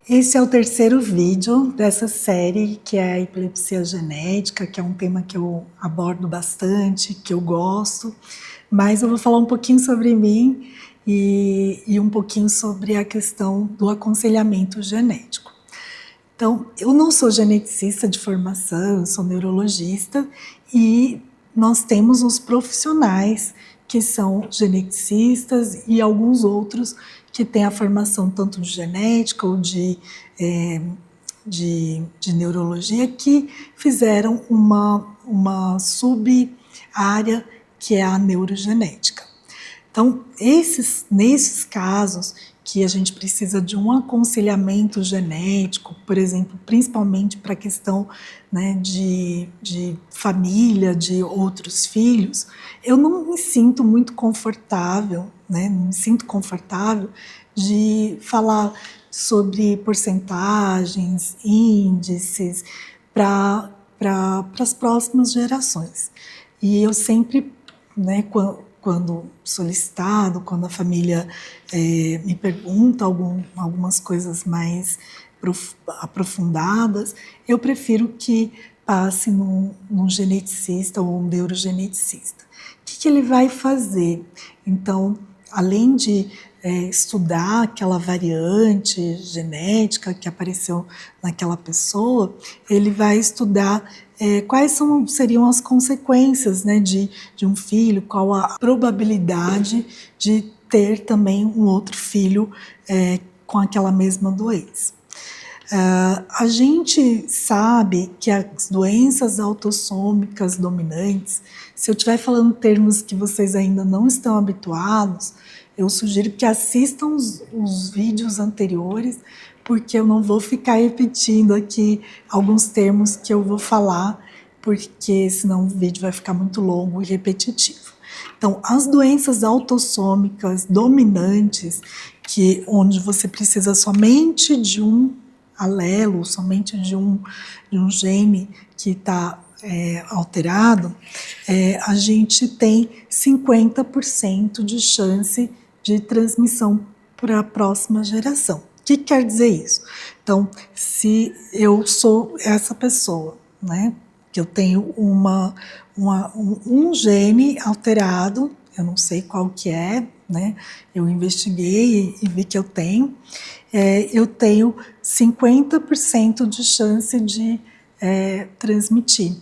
Esse é o terceiro vídeo dessa série, que é a epilepsia genética, que é um tema que eu abordo bastante, que eu gosto, mas eu vou falar um pouquinho sobre mim e um pouquinho sobre a questão do aconselhamento genético. Então, eu não sou geneticista de formação, eu sou neurologista e nós temos os profissionais que são geneticistas e alguns outros que têm a formação tanto de genética ou de neurologia, que fizeram uma sub-área que é a neurogenética. Então, nesses casos que a gente precisa de um aconselhamento genético, por exemplo, principalmente para a questão, né, de família, de outros filhos, eu não me sinto muito confortável, né, não me sinto confortável de falar sobre porcentagens, índices para as próximas gerações. E eu sempre, né, quando solicitado, quando a família me pergunta algumas coisas mais aprofundadas, eu prefiro que passe num geneticista ou um neurogeneticista. O que ele vai fazer? Então, além de estudar aquela variante genética que apareceu naquela pessoa, ele vai estudar quais seriam as consequências, né, de um filho, qual a probabilidade de ter também um outro filho com aquela mesma doença. A gente sabe que as doenças autossômicas dominantes, se eu estiver falando termos que vocês ainda não estão habituados, eu sugiro que assistam os vídeos anteriores, porque eu não vou ficar repetindo aqui alguns termos que eu vou falar, porque senão o vídeo vai ficar muito longo e repetitivo. Então, as doenças autossômicas dominantes, onde você precisa somente de um alelo, somente de um gene que está alterado, a gente tem 50% de chance de transmissão para a próxima geração. O que quer dizer isso? Então, se eu sou essa pessoa, né, que eu tenho um gene alterado, eu não sei qual que é, né, eu investiguei e vi que eu tenho 50% de chance de transmitir,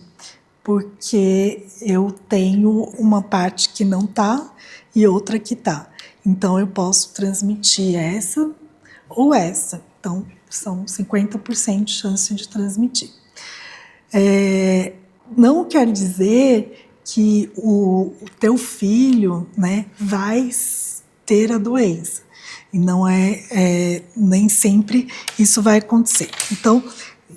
porque eu tenho uma parte que não está e outra que está. Então, eu posso transmitir essa ou essa. Então, são 50% de chance de transmitir. Não quer dizer que o teu filho, né, vai ter a doença. E não nem sempre isso vai acontecer. Então,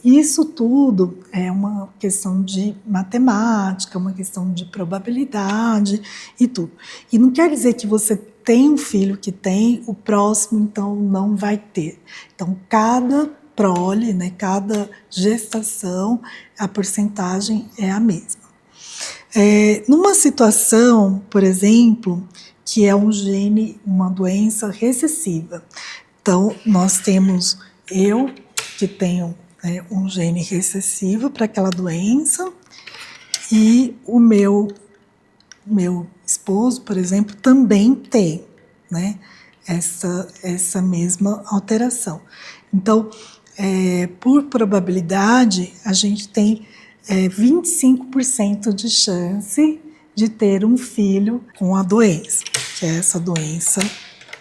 isso tudo é uma questão de matemática, uma questão de probabilidade e tudo. E não quer dizer que você tem um filho que tem, o próximo então não vai ter. Então, cada prole, né, cada gestação, a porcentagem é a mesma. Numa situação, por exemplo, que é um gene, uma doença recessiva. Então, nós temos eu, que tenho um gene recessivo para aquela doença, e o meu esposo, por exemplo, também tem, né, essa mesma alteração. Então, por probabilidade, a gente tem 25% de chance de ter um filho com a doença, que é essa doença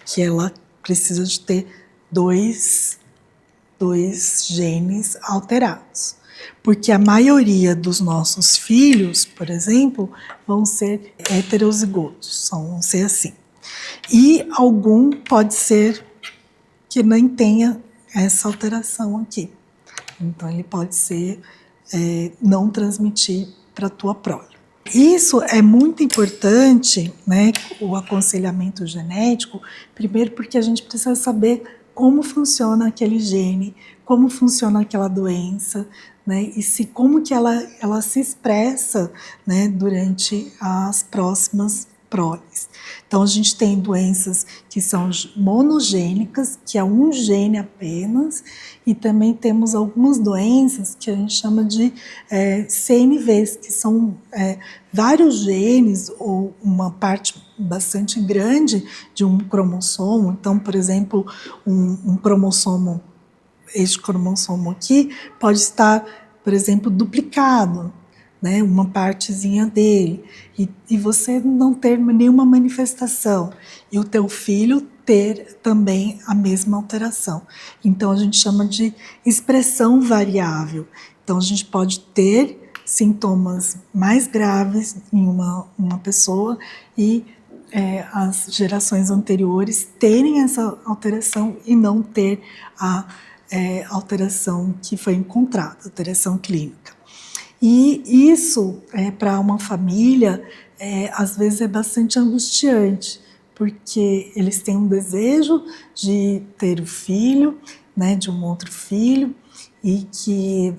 que ela precisa de ter dois genes alterados. Porque a maioria dos nossos filhos, por exemplo, vão ser heterozigotos, vão ser assim. E algum pode ser que nem tenha essa alteração aqui. Então, ele pode ser não transmitir para a tua prole. Isso é muito importante, né, o aconselhamento genético, primeiro porque a gente precisa saber como funciona aquele gene, como funciona aquela doença, né, e como que ela se expressa, né, durante as próximas prole. Então, a gente tem doenças que são monogênicas, que é um gene apenas, e também temos algumas doenças que a gente chama de CNVs, que são vários genes ou uma parte bastante grande de um cromossomo. Então, por exemplo, um cromossomo, este cromossomo aqui, pode estar, por exemplo, duplicado, né, uma partezinha dele, e você não ter nenhuma manifestação, e o teu filho ter também a mesma alteração. Então, a gente chama de expressão variável. Então, a gente pode ter sintomas mais graves em uma pessoa e as gerações anteriores terem essa alteração e não ter a alteração que foi encontrada, alteração clínica. E isso, para uma família, às vezes é bastante angustiante, porque eles têm um desejo de ter o filho, né, de um outro filho, e que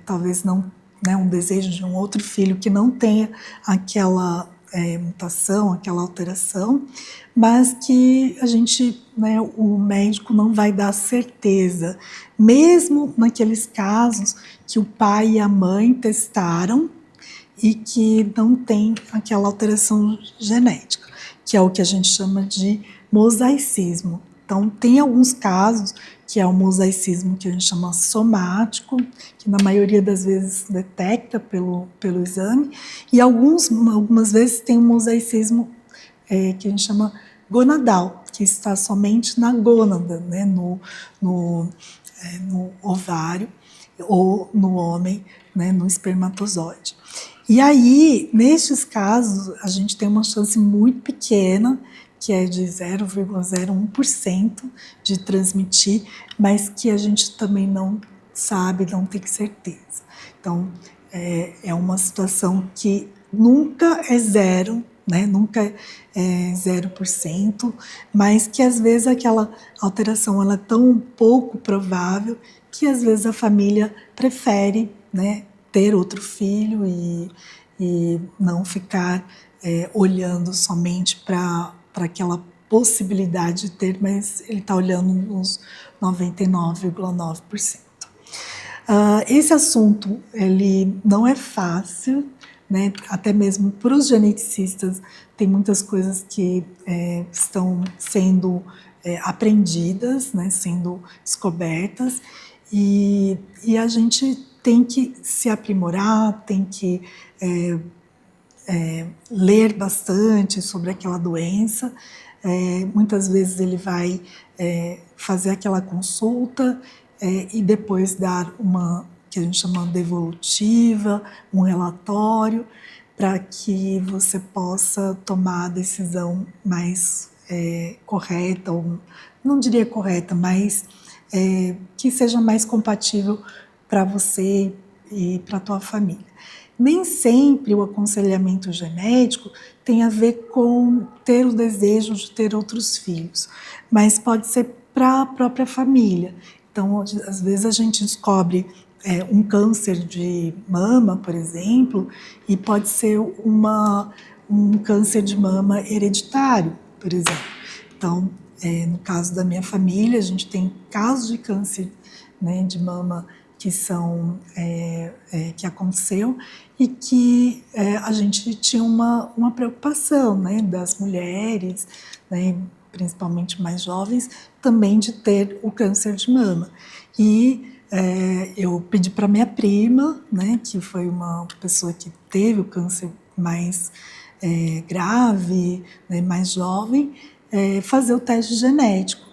talvez não, né, um desejo de um outro filho que não tenha aquela mutação, aquela alteração, mas que a gente, né, o médico não vai dar certeza, mesmo naqueles casos que o pai e a mãe testaram e que não tem aquela alteração genética, que é o que a gente chama de mosaicismo. Então, tem alguns casos que é o mosaicismo que a gente chama somático, que na maioria das vezes detecta pelo exame, e algumas vezes tem um mosaicismo que a gente chama gonadal, que está somente na gônada, né, no ovário, ou no homem, né, no espermatozoide. E aí, nestes casos, a gente tem uma chance muito pequena, que é de 0,01% de transmitir, mas que a gente também não sabe, não tem certeza. Então, é uma situação que nunca é zero, né? Nunca é 0%, mas que às vezes aquela alteração ela é tão pouco provável que às vezes a família prefere, né, ter outro filho e não ficar olhando somente para aquela possibilidade de ter, mas ele está olhando uns 99,9%. Esse assunto ele não é fácil, né? Até mesmo para os geneticistas tem muitas coisas que estão sendo aprendidas, né? Sendo descobertas, e a gente tem que se aprimorar, tem que ler bastante sobre aquela doença. Muitas vezes ele vai fazer aquela consulta e depois dar uma, que a gente chama de devolutiva, um relatório, para que você possa tomar a decisão mais correta, ou não diria correta, mas que seja mais compatível para você e para a tua família. Nem sempre o aconselhamento genético tem a ver com ter o desejo de ter outros filhos, mas pode ser para a própria família. Então, às vezes a gente descobre um câncer de mama, por exemplo, e pode ser um câncer de mama hereditário, por exemplo. Então, no caso da minha família, a gente tem casos de câncer, né, de mama que são que aconteceu e que a gente tinha uma preocupação, né, das mulheres, né, principalmente mais jovens, também de ter o câncer de mama. E eu pedi para minha prima, né, que foi uma pessoa que teve o câncer mais grave, né, mais jovem, fazer o teste genético.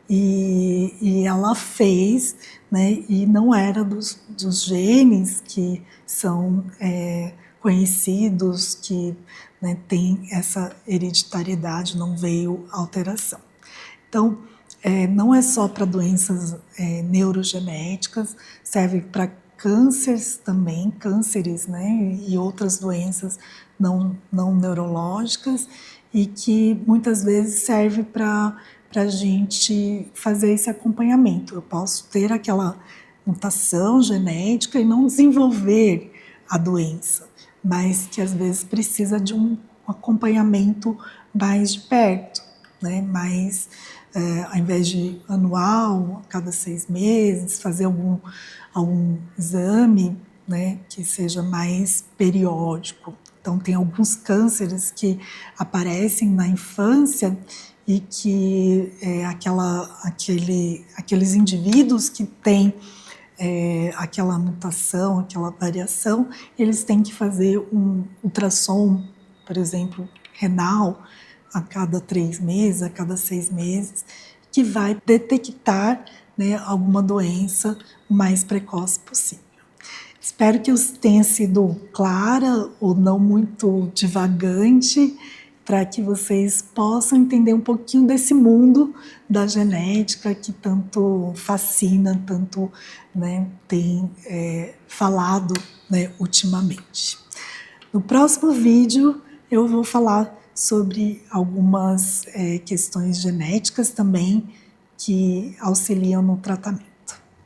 E ela fez, né, e não era dos genes que são conhecidos, que, né, tem essa hereditariedade, não veio alteração. Então, não é só para doenças neurogenéticas, serve para cânceres também, cânceres, né, e outras doenças não neurológicas, e que muitas vezes serve para a gente fazer esse acompanhamento. Eu posso ter aquela mutação genética e não desenvolver a doença, mas que às vezes precisa de um um acompanhamento mais de perto, né? Mais, ao invés de anual, a cada 6 meses, fazer algum exame, né, que seja mais periódico. Então, tem alguns cânceres que aparecem na infância e que aqueles indivíduos que têm aquela mutação, aquela variação, eles têm que fazer um ultrassom, por exemplo, renal, a cada 3 meses, a cada 6 meses, que vai detectar, né, alguma doença o mais precoce possível. Espero que eu tenha sido clara ou não muito divagante, para que vocês possam entender um pouquinho desse mundo da genética que tanto fascina, tanto, né, tem falado, né, ultimamente. No próximo vídeo eu vou falar sobre algumas questões genéticas também que auxiliam no tratamento.